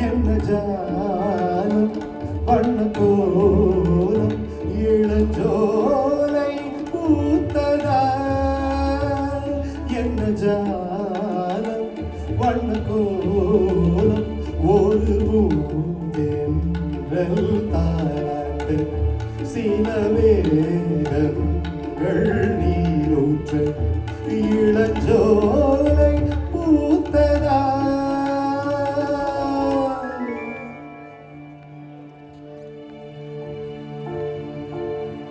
என்ன ஜாலம் வண்ண கோலம் இளஞ்சோலை பூத்ததா என்ன ஜாலம் வண்ண கோலம் ஒரு பூந்தென்றல் தாராட்டு சில வேகங்கள் நீரூற்று இளஞ்சோலை பூத்ததா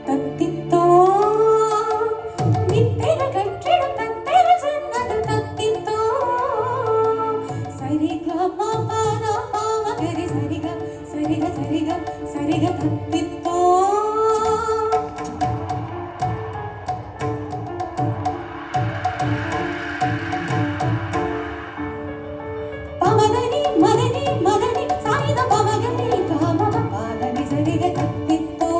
தத்தித்தோ நித்திர கற்றிடும் தத்திர சொன்னது தத்தித்தோ சரிக மாபாத பாவகரி சரிக சரிக சரிக சரிக தத்தித்தோ பமதனி மதனி மதனி சாயித பமகரி காம பாதனி சரிக தத்தித்தோ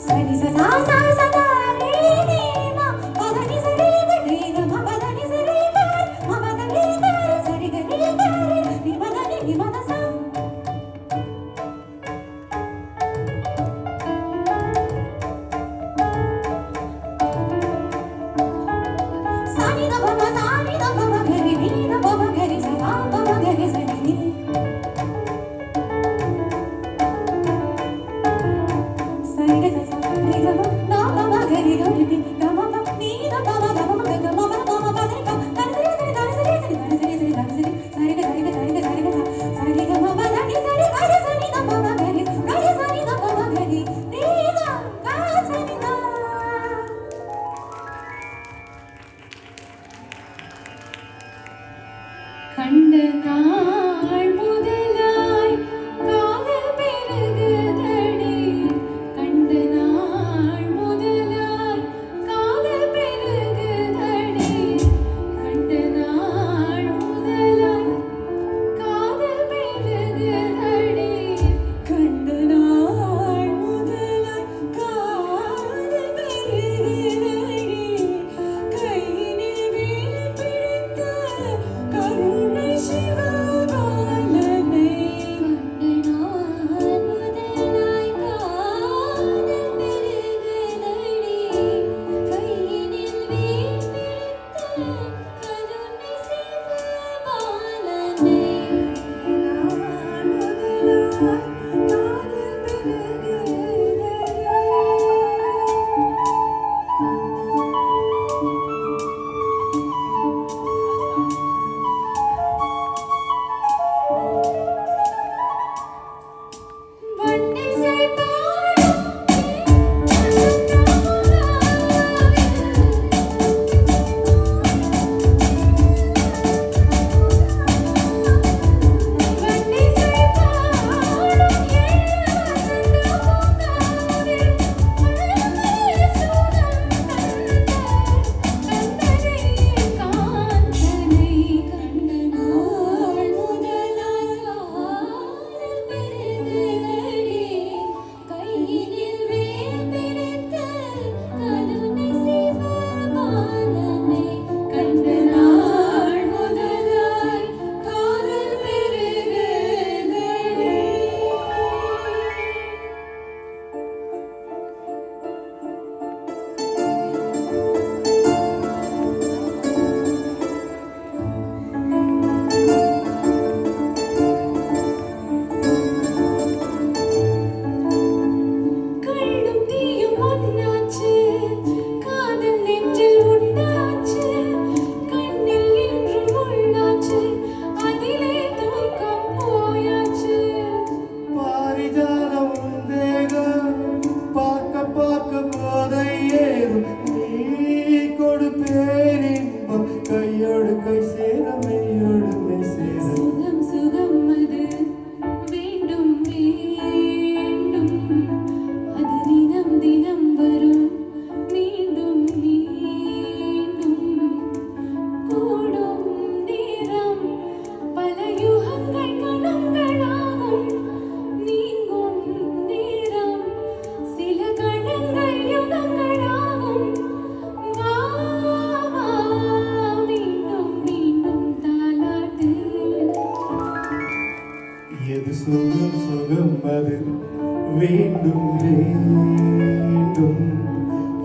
சரி சதா சா சதா ரே ரே மா பதனி சரி க ரே க மா பதனி சரி க மா பதனி க சரி க ரே க ரே பதனி ரி மத சா சானி த பம சானி த பம கரி நீ த பம கரி சதா பம கரி சரி நீ சரி க ச ரி க ம நா பம கரி க ரி நீ க ம ப நீ த பம க ம க க ம ப பம பதனி ப தரி சரி தரி சரி தரி சரி தரி சரி சரி க சரி க சரி க சரி க சரி க ம பதனி சரி க ரி சரி த பம கரி க ரி சரி த பம கரி நீ த க சரி த கண்ட நாள் முதலாய் காதல் பெருகுதடி கண்ட நாள் முதலாய் காதல் பெருகுதடி கண்ட நாள் முதலாய் காதல் பெருகுதடி கண்ட நாள் முதலாய் காதல் பெருகுதடி கையினில் வேல் பிடித்த கருணை சிவ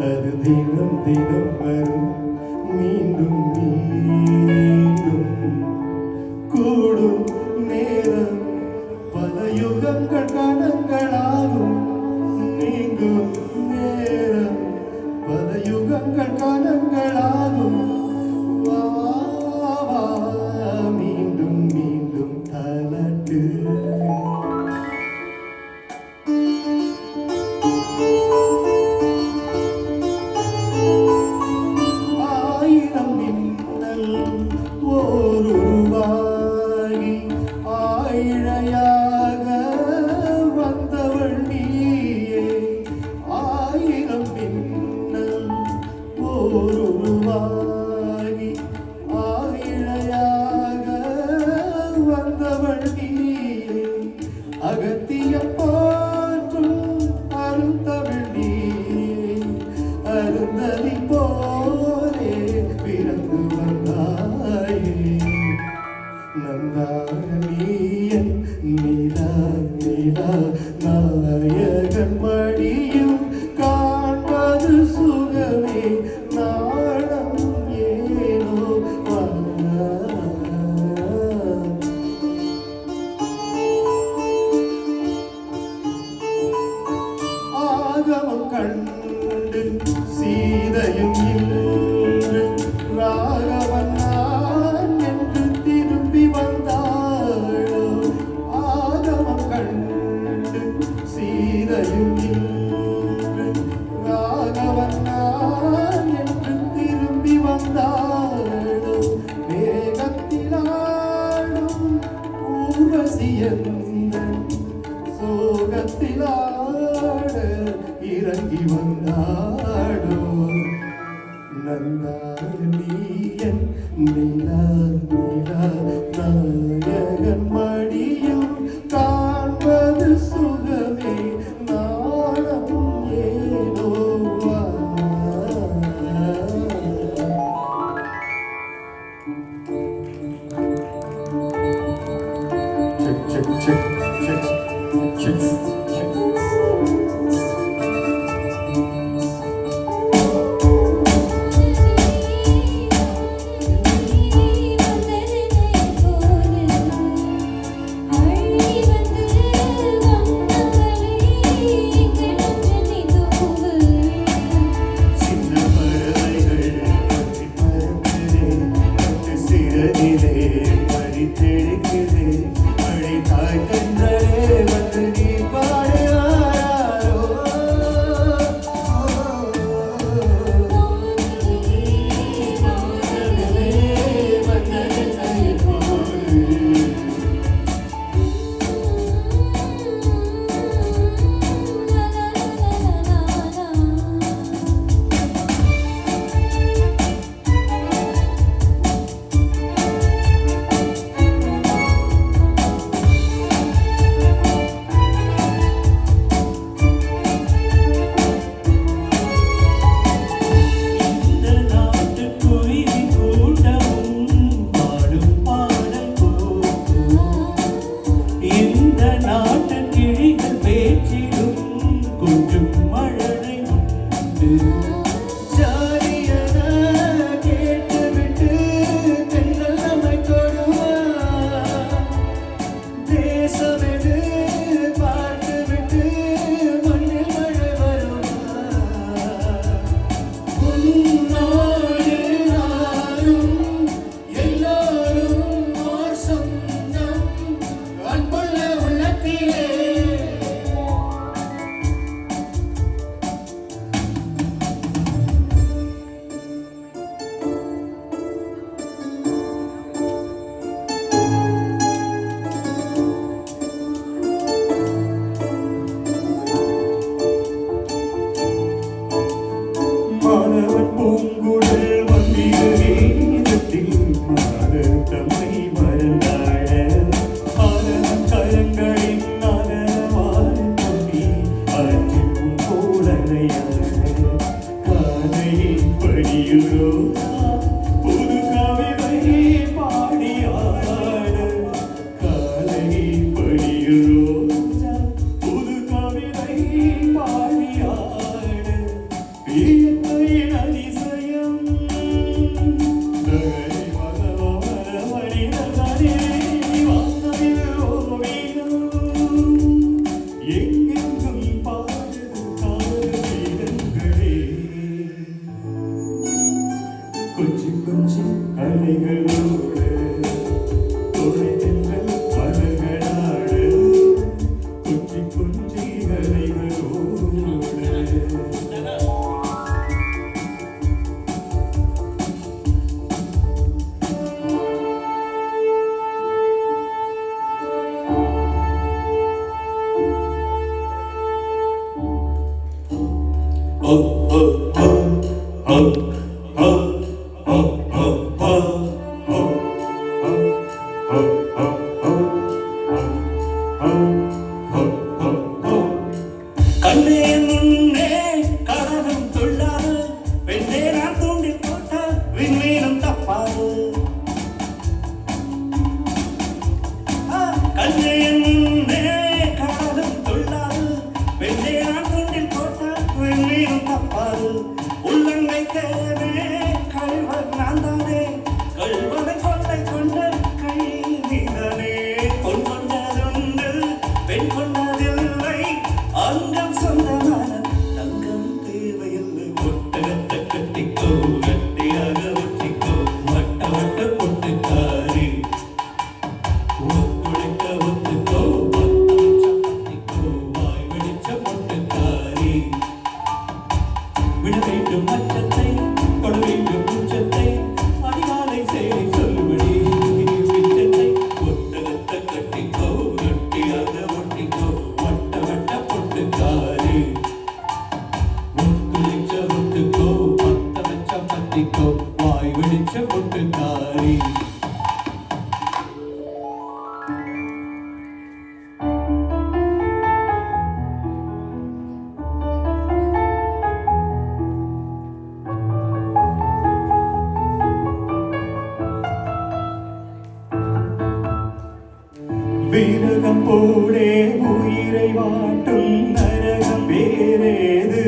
அது தினம் தினம் வரும் மீண்டும் மீண்டும் கூடும் நேரம் பல யுகங்கள் கணங்களாகும் நீங்கும் நேரம் பல யுகங்கள் கணங்களாகும் வா வா மீண்டும் மீண்டும் தலட்டு ஆயிரம் மின்னல் ஓருருவாகி ஆயிழையாக வந்தவள் நீயே ஆயிரம் மின்னல் ஓருருவாகி ஆயிழையாக வந்தவள் நீயே அகத்திய போற்றும் அருந்தமிழ் நீயே அருந்ததி போலே பிறந்து வந்தாயே நந்தானியன் நிலா நிலா நாயகன் மடியும் காண்பது சுகமே நாடம் ஏனோ ஆகமம் கண்டு சீதையும் இன்று ராகவன் நான் என்று திரும்பி வந்தாளோ ஆகமம் கண்டு சீதையும் இன்று ராகவன் நான் என்று திரும்பி வந்தாளோ மேகத்திலாடும் ஊர்வசியந்தன் சோகத்திலாட இறங்கி வந்தாடோ நந்தானியன் நிலா நிலா நாயகன் மடியும் காண்பது சுகமே நாணம் ஏனோ check check check check check சின்ன பறவைகள் பற்றி பறக்குதே பட்டு சிறகிலே பறித்தெடுக்குதே மழை தாய்கின்றே வந்து நீ பாடுவாரோ இந்த நாட்டு குருவி கூட்டமும் பாடும் பாடல் போகும் இந்த நாட்டு கிளிகள் பேச்சிடும் கொஞ்சம் மழலை உண்டு ஜாலியன கேட்டுவிட்டு தென்றல் நம்மை தொடுவார் தேசமெது பார்த்துவிட்டு மண்ணில் மழை வருவார் உன்னோடு நானும் எல்லோரும் ஓர் சொந்தம் அன்புள்ள உள்ளத்திலே மாணவன் பூங்குழல் வந்திட வேதத்தில் மாதர் தம்மை மறந்தாட ஆனவன் கரங்களின் நகரவாழ பொன்னி ஆற்றின் கோடனையாட காலையில் படியுரோ புது கவிதை பாடியாட காலையில் படியுரோ புது கவிதை பாடியாட ho, ho, ho, ho, ho, ho, ho, ho, ho, ho, ho. கண்ணே முன்னே கடலும் துள்ளாது பெண்ணே நான் தூண்டில் போட்ட விண்மீனும் தப்பாது கண்ணே முன்னே கடலும் துள்ளாது பெண்ணே நான் தூண்டில் போட்ட விண்மீனும் தப்பாது உள்ளங்கை தேவே கழிவர் நான் தானே கல்வனை கொள்ளை கொண்ட கை நீதானே பொன் கொண்டதுண்டு பெண் கொண்டதில்லை அங்கம் சொந்தமான தங்கம் தேவையில்லை ஒட்டகத்தை கட்டிக்கோ கட்டியாக ஒட்டிக்கோ வட்ட வட்ட பொட்டுக்காரி ஒத்துழைக்க ஒத்துக்கோ பத்திக்கோ வாய் வெடிச்ச பொட்டுக்காரி விட வேண்டும் அச்சத்தை கொட வேண்டும் உச்சத்தை அதிகாலை சேவை சொல்லுபடி பிச்சத்தை ஒட்டகத்தை கட்டிக்கோ கட்டியாக ஒட்டிக்கோ வட்ட வட்ட பொட்டுக்காரி ஒத்துழைச்ச ஒட்டுக்கோ பத்த வச்ச பத்திக்கோ வாய் வெடிச்ச பொட்டுக்காரி வீரகம் போலே உயிரை வாட்டும் நரகம் வேறேது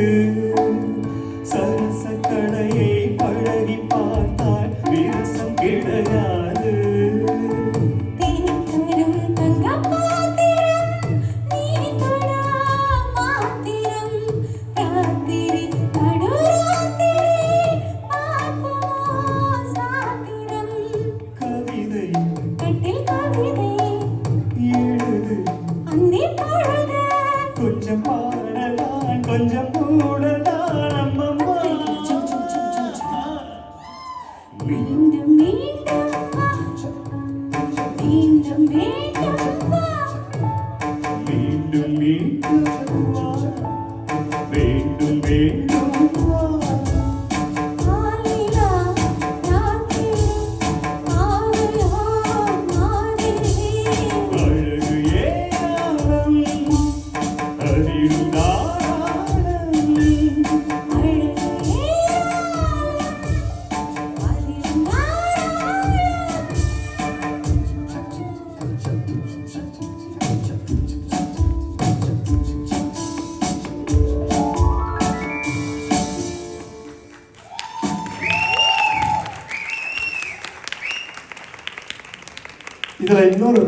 சரச கடையை பழகி பார்த்தால் விரசம் கிடையாது தேனரும் தங்க பாத்திரம் நீ தொடா மாத்திரம் ராத்திரி நடுராத்திரி பார்ப்போமா சாத்திரம் கவிதை கட்டில் கவிதை எழுது அந்தி பொழுது கொஞ்சம் பாடலாம் கொஞ்சம் மூடலாம் அம்மம்மா மீண்டும் மீண்டும் வா மீண்டும் மீண்டும் வா மீண்டும் மீண்டும் வா. வேண்டும் வேண்டும் வா. ஆலிலா ராத்திரி ஆவலா மாதிரி அழகு ஏராளம் அதிரும் தாராளம் இதுல இன்னொரு